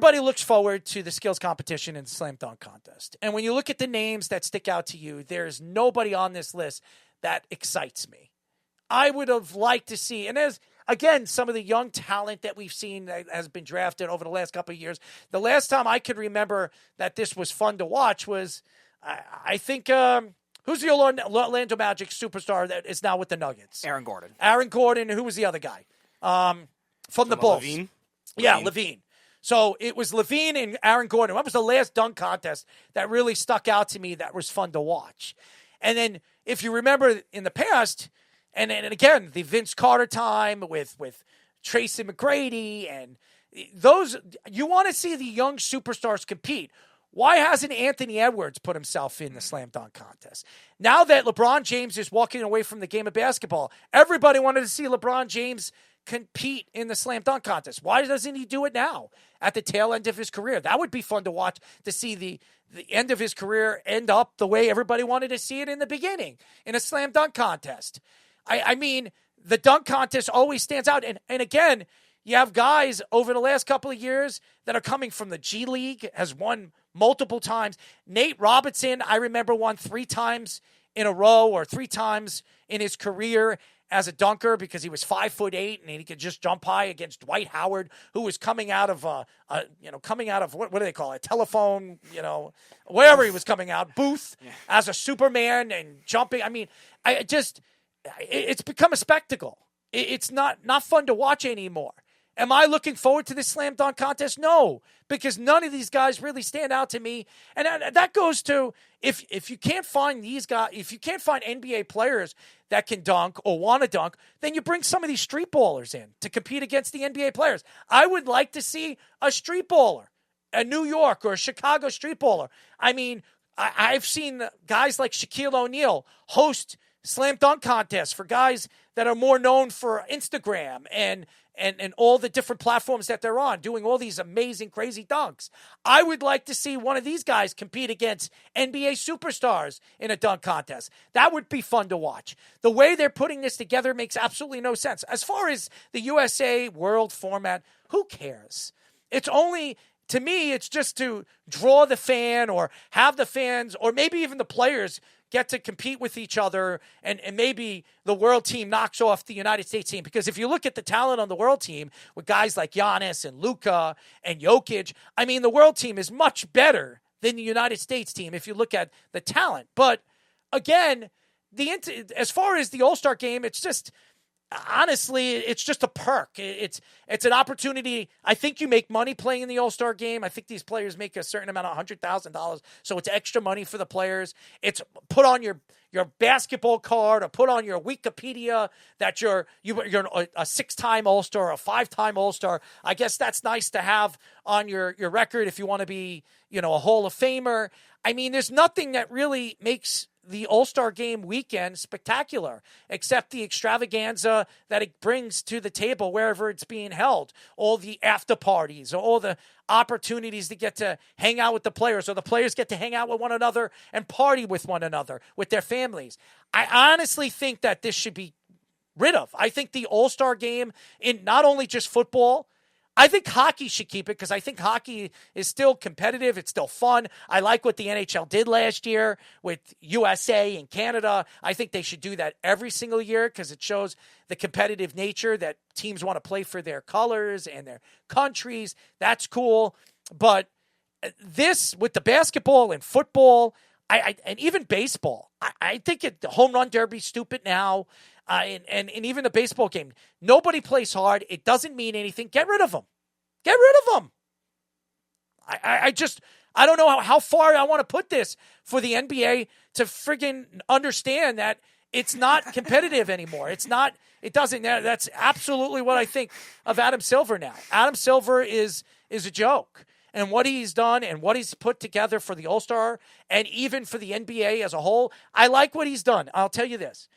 everybody looks forward to the skills competition and slam dunk contest. And when you look at the names that stick out to you, there's nobody on this list that excites me. I would have liked to see, and as again, some of the young talent that we've seen that has been drafted over the last couple of years. The last time I could remember that this was fun to watch was, I think, who's the Orlando Magic superstar that is now with the Nuggets? Aaron Gordon. Aaron Gordon. Who was the other guy? From the Bulls. Levine? Yeah, Levine. So it was Levine and Aaron Gordon. What was the last dunk contest that really stuck out to me that was fun to watch? And then if you remember in the past, and again, the Vince Carter time with Tracy McGrady and those, you want to see the young superstars compete. Why hasn't Anthony Edwards put himself in the slam dunk contest? Now that LeBron James is walking away from the game of basketball, everybody wanted to see LeBron James compete in the slam dunk contest. Why doesn't he do it now at the tail end of his career? That would be fun to watch, to see the end of his career end up the way everybody wanted to see it in the beginning, in a slam dunk contest. I mean, the dunk contest always stands out. And again, you have guys over the last couple of years that are coming from the G League, has won multiple times. Nate Robinson, I remember, won 3 times in a row or 3 times in his career as a dunker because he was 5'8" and he could just jump high against Dwight Howard, who was coming out of what do they call it? Telephone, wherever he was coming out, booth as a Superman and jumping. I mean, it's become a spectacle. It's not fun to watch anymore. Am I looking forward to this slam dunk contest? No, because none of these guys really stand out to me. And that goes to if you can't find these guys, if you can't find NBA players that can dunk or want to dunk, then you bring some of these street ballers in to compete against the NBA players. I would like to see a street baller, a New York or a Chicago street baller. I mean, I've seen guys like Shaquille O'Neal host slam dunk contests for guys that are more known for Instagram and all the different platforms that they're on, doing all these amazing, crazy dunks. I would like to see one of these guys compete against NBA superstars in a dunk contest. That would be fun to watch. The way they're putting this together makes absolutely no sense. As far as the USA World format, who cares? It's only, to me, it's just to draw the fan or have the fans or maybe even the players get to compete with each other, and maybe the world team knocks off the United States team. Because if you look at the talent on the world team with guys like Giannis and Luka and Jokic, I mean, the world team is much better than the United States team if you look at the talent. But again, as far as the All-Star game, it's just, honestly, it's just a perk. It's an opportunity. I think you make money playing in the All-Star game. I think these players make a certain amount of $100,000, so it's extra money for the players. It's put on your basketball card or put on your Wikipedia that you're a 6-time All-Star, a 5-time All-Star. I guess that's nice to have on your record if you want to be, a Hall of Famer. I mean, there's nothing that really makes the All-Star Game weekend spectacular, except the extravaganza that it brings to the table wherever it's being held. All the after parties, all the opportunities to get to hang out with the players, or the players get to hang out with one another and party with one another, with their families. I honestly think that this should be rid of. I think the All-Star Game, in not only just football, I think hockey should keep it because I think hockey is still competitive. It's still fun. I like what the NHL did last year with USA and Canada. I think they should do that every single year because it shows the competitive nature that teams want to play for their colors and their countries. That's cool. But this, with the basketball and football, and even baseball, I think the home run derby is stupid now. And even the baseball game, nobody plays hard. It doesn't mean anything. Get rid of them. Get rid of them. I don't know how far I want to put this for the NBA to friggin' understand that it's not competitive anymore. That's absolutely what I think of Adam Silver now. Adam Silver is a joke. And what he's done and what he's put together for the All-Star and even for the NBA as a whole, I like what he's done. I'll tell you this.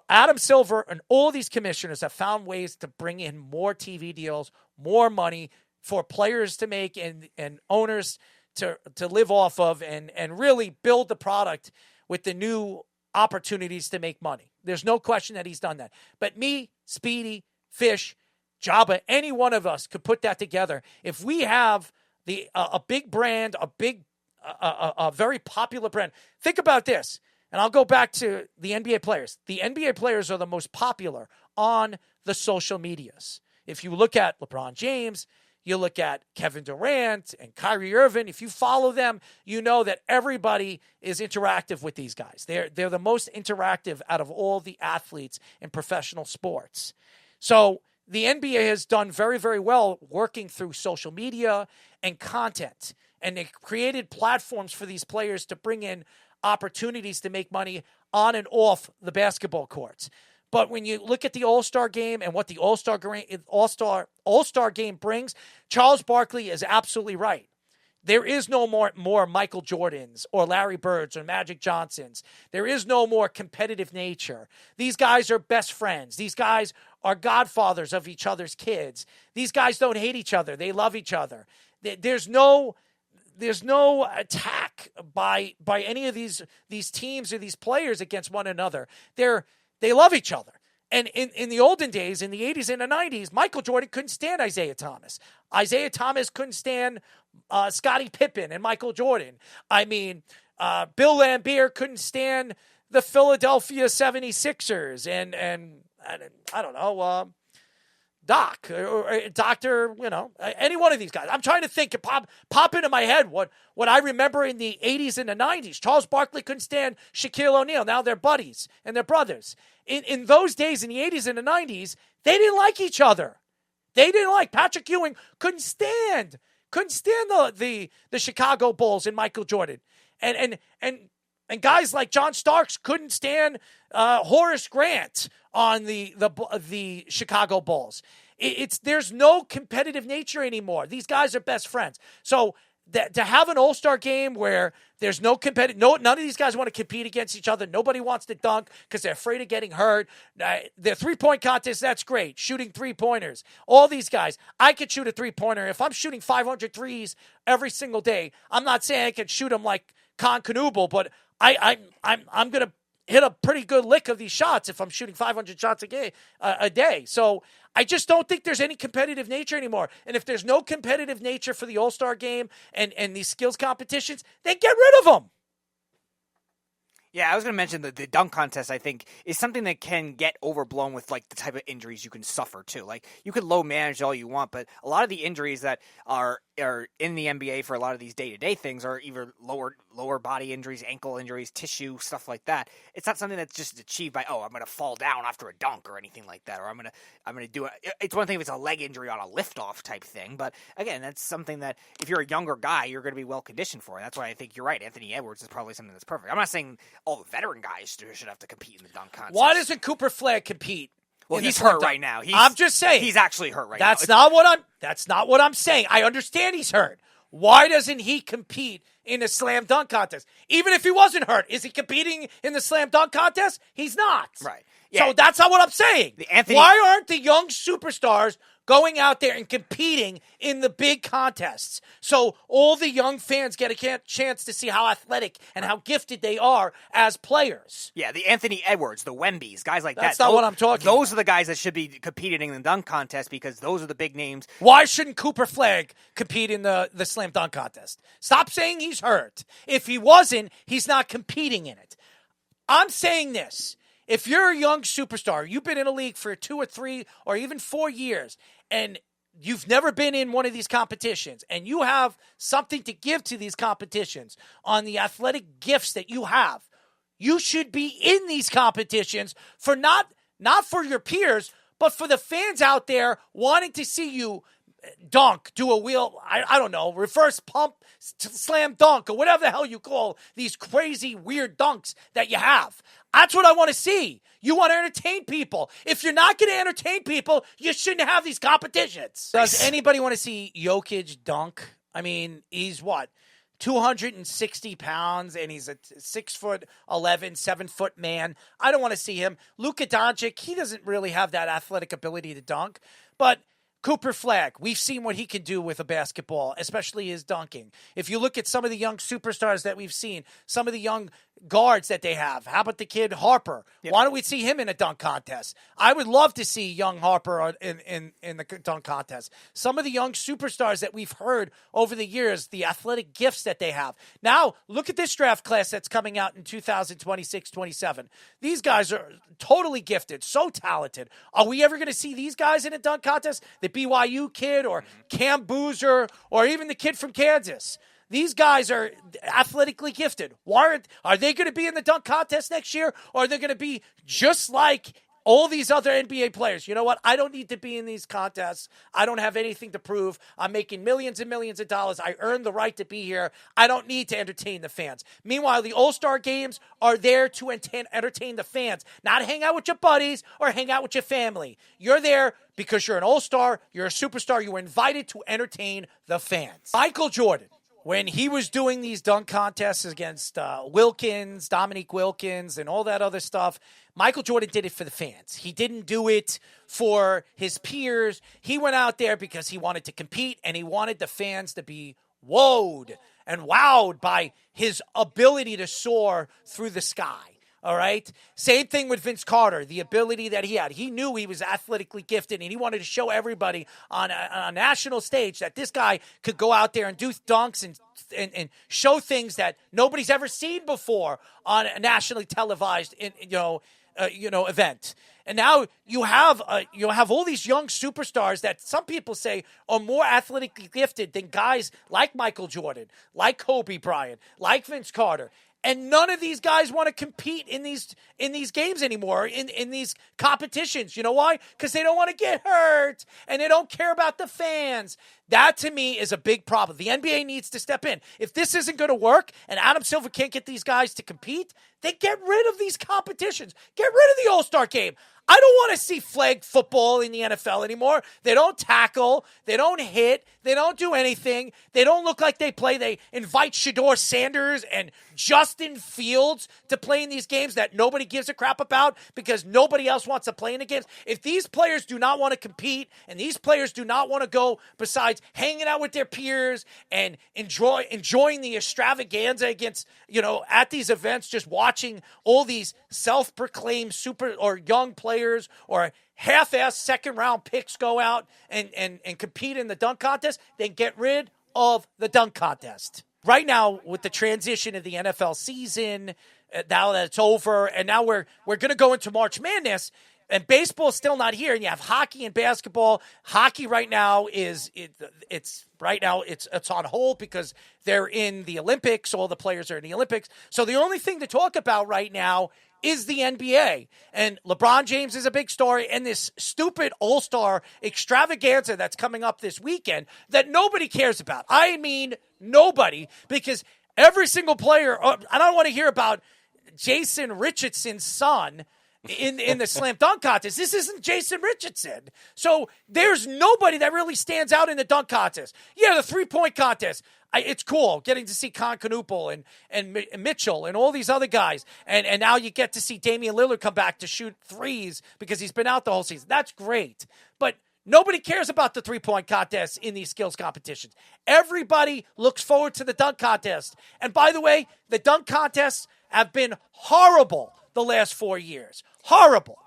Adam Silver and all these commissioners have found ways to bring in more TV deals, more money for players to make and owners to live off of and really build the product with the new opportunities to make money. There's no question that he's done that. But me, Speedy, Fish, Jabba, any one of us could put that together. If we have a big brand, a very popular brand. Think about this, and I'll go back to the NBA players. The NBA players are the most popular on the social medias. If you look at LeBron James, you look at Kevin Durant and Kyrie Irving, if you follow them, you know that everybody is interactive with these guys. They're the most interactive out of all the athletes in professional sports. So the NBA has done very, very well working through social media and content. And they created platforms for these players to bring in opportunities to make money on and off the basketball courts. But when you look at the All-Star game and what the All-Star game brings, Charles Barkley is absolutely right. There is no more Michael Jordans or Larry Birds or Magic Johnsons. There is no more competitive nature. These guys are best friends. These guys are godfathers of each other's kids. These guys don't hate each other. They love each other. There's no attack by any of these teams or these players against one another. They love each other. And in the olden days, in the 80s and the 90s, Michael Jordan couldn't stand Isaiah Thomas. Isaiah Thomas couldn't stand Scottie Pippen and Michael Jordan. I mean, Bill Laimbeer couldn't stand the Philadelphia 76ers and I don't know, Doc or Doctor, any one of these guys. I'm trying to think, pop into my head what I remember in the 80s and the 90s. Charles Barkley couldn't stand Shaquille O'Neal. Now they're buddies and they're brothers. In those days, in the 80s and the 90s, they didn't like each other. They didn't like Patrick Ewing. Couldn't stand the Chicago Bulls and Michael Jordan. And guys like John Starks couldn't stand Horace Grant on the Chicago Bulls. There's no competitive nature anymore. These guys are best friends. So to have an All-Star game where there's no none of these guys want to compete against each other. Nobody wants to dunk because they're afraid of getting hurt. Their three-point contest, that's great. Shooting three-pointers. All these guys, I could shoot a three-pointer. If I'm shooting 500 threes every single day, I'm not saying I could shoot them like Con Knuble, but I'm going to hit a pretty good lick of these shots if I'm shooting 500 shots a day. So I just don't think there's any competitive nature anymore. And if there's no competitive nature for the All-Star game and these skills competitions, then get rid of them. Yeah, I was going to mention the dunk contest, I think, is something that can get overblown with, like, the type of injuries you can suffer, too. Like, you could low manage all you want, but a lot of the injuries that are in the NBA for a lot of these day-to-day things are either lower body injuries, ankle injuries, tissue, stuff like that. It's not something that's just achieved by, I'm going to fall down after a dunk or anything like that, or I'm going to do it. It's one thing if it's a leg injury on a liftoff type thing, but again, that's something that if you're a younger guy, you're going to be well conditioned for. And that's why I think you're right. Anthony Edwards is probably something that's perfect. I'm not saying all the veteran guys should have to compete in the dunk contest. Why doesn't Cooper Flagg compete? Well, he's hurt right now. I'm just saying. He's actually hurt right now. That's not what I'm saying. I understand he's hurt. Why doesn't he compete in the slam dunk contest? Even if he wasn't hurt, is he competing in the slam dunk contest? He's not. Right. Yeah. So that's not what I'm saying. Why aren't the young superstars going out there and competing in the big contests so all the young fans get a chance to see how athletic and how gifted they are as players? Yeah, the Anthony Edwards, the Wembys, guys like that. That's not what I'm talking about. Those are the guys that should be competing in the dunk contest because those are the big names. Why shouldn't Cooper Flagg compete in the slam dunk contest? Stop saying he's hurt. If he wasn't, he's not competing in it. I'm saying this. If you're a young superstar, you've been in a league for 2 or 3 or even 4 years, and you've never been in one of these competitions, and you have something to give to these competitions on the athletic gifts that you have, you should be in these competitions for not for your peers, but for the fans out there wanting to see you dunk, do a wheel, I don't know, reverse pump, slam dunk, or whatever the hell you call these crazy, weird dunks that you have. That's what I want to see. You want to entertain people. If you're not going to entertain people, you shouldn't have these competitions. Does anybody want to see Jokic dunk? I mean, he's what? 260 pounds, and he's a 6'11", 7-foot man. I don't want to see him. Luka Doncic, he doesn't really have that athletic ability to dunk, but Cooper Flagg, we've seen what he can do with a basketball, especially his dunking. If you look at some of the young superstars that we've seen, some of the young guards that they have. How about the kid Harper? Yep. Why don't we see him in a dunk contest? I would love to see young Harper in the dunk contest. Some of the young superstars that we've heard over the years, the athletic gifts that they have. Now, look at this draft class that's coming out in 2026-27. These guys are totally gifted, so talented. Are we ever going to see these guys in a dunk contest? The BYU kid or Cam Boozer or even the kid from Kansas? These guys are athletically gifted. Are they going to be in the dunk contest next year, or are they going to be just like all these other NBA players? You know what? I don't need to be in these contests. I don't have anything to prove. I'm making millions and millions of dollars. I earned the right to be here. I don't need to entertain the fans. Meanwhile, the All-Star games are there to entertain the fans, not hang out with your buddies or hang out with your family. You're there because you're an All-Star, you're a superstar, you were invited to entertain the fans. Michael Jordan, when he was doing these dunk contests against Dominique Wilkins, and all that other stuff, Michael Jordan did it for the fans. He didn't do it for his peers. He went out there because he wanted to compete, and he wanted the fans to be wowed and wowed by his ability to soar through the sky. All right? Same thing with Vince Carter, the ability that he had. He knew he was athletically gifted, and he wanted to show everybody on a national stage that this guy could go out there and do dunks and show things that nobody's ever seen before on a nationally televised event. And now you have all these young superstars that some people say are more athletically gifted than guys like Michael Jordan, like Kobe Bryant, like Vince Carter. And none of these guys want to compete in these games anymore, in these competitions. You know why? Because they don't want to get hurt, and they don't care about the fans. That, to me, is a big problem. The NBA needs to step in. If this isn't going to work and Adam Silver can't get these guys to compete, then get rid of these competitions. Get rid of the All-Star game. I don't want to see flag football in the NFL anymore. They don't tackle. They don't hit. They don't do anything. They don't look like they play. They invite Shedeur Sanders and Justin Fields to play in these games that nobody gives a crap about because nobody else wants to play in the games. If these players do not want to compete and these players do not want to go besides hanging out with their peers and enjoying the extravaganza against, at these events, just watching all these self-proclaimed super or young players or half-ass second-round picks go out and compete in the dunk contest, then get rid of the dunk contest. Right now, with the transition of the NFL season, now that it's over, and now we're going to go into March Madness, and baseball's still not here, and you have hockey and basketball. Hockey right now it's on hold because they're in the Olympics. All the players are in the Olympics. So the only thing to talk about right now is the NBA. And LeBron James is a big story, and this stupid All-Star extravaganza that's coming up this weekend that nobody cares about. I mean, nobody, because every single player, I don't want to hear about Jason Richardson's son in the slam dunk contest. This isn't Jason Richardson. So there's nobody that really stands out in the dunk contest. Yeah, the three-point contest. It's cool getting to see Kanoupal and Mitchell and all these other guys. And now you get to see Damian Lillard come back to shoot threes because he's been out the whole season. That's great. But nobody cares about the three-point contest in these skills competitions. Everybody looks forward to the dunk contest. And by the way, the dunk contests have been horrible the last 4 years. Horrible.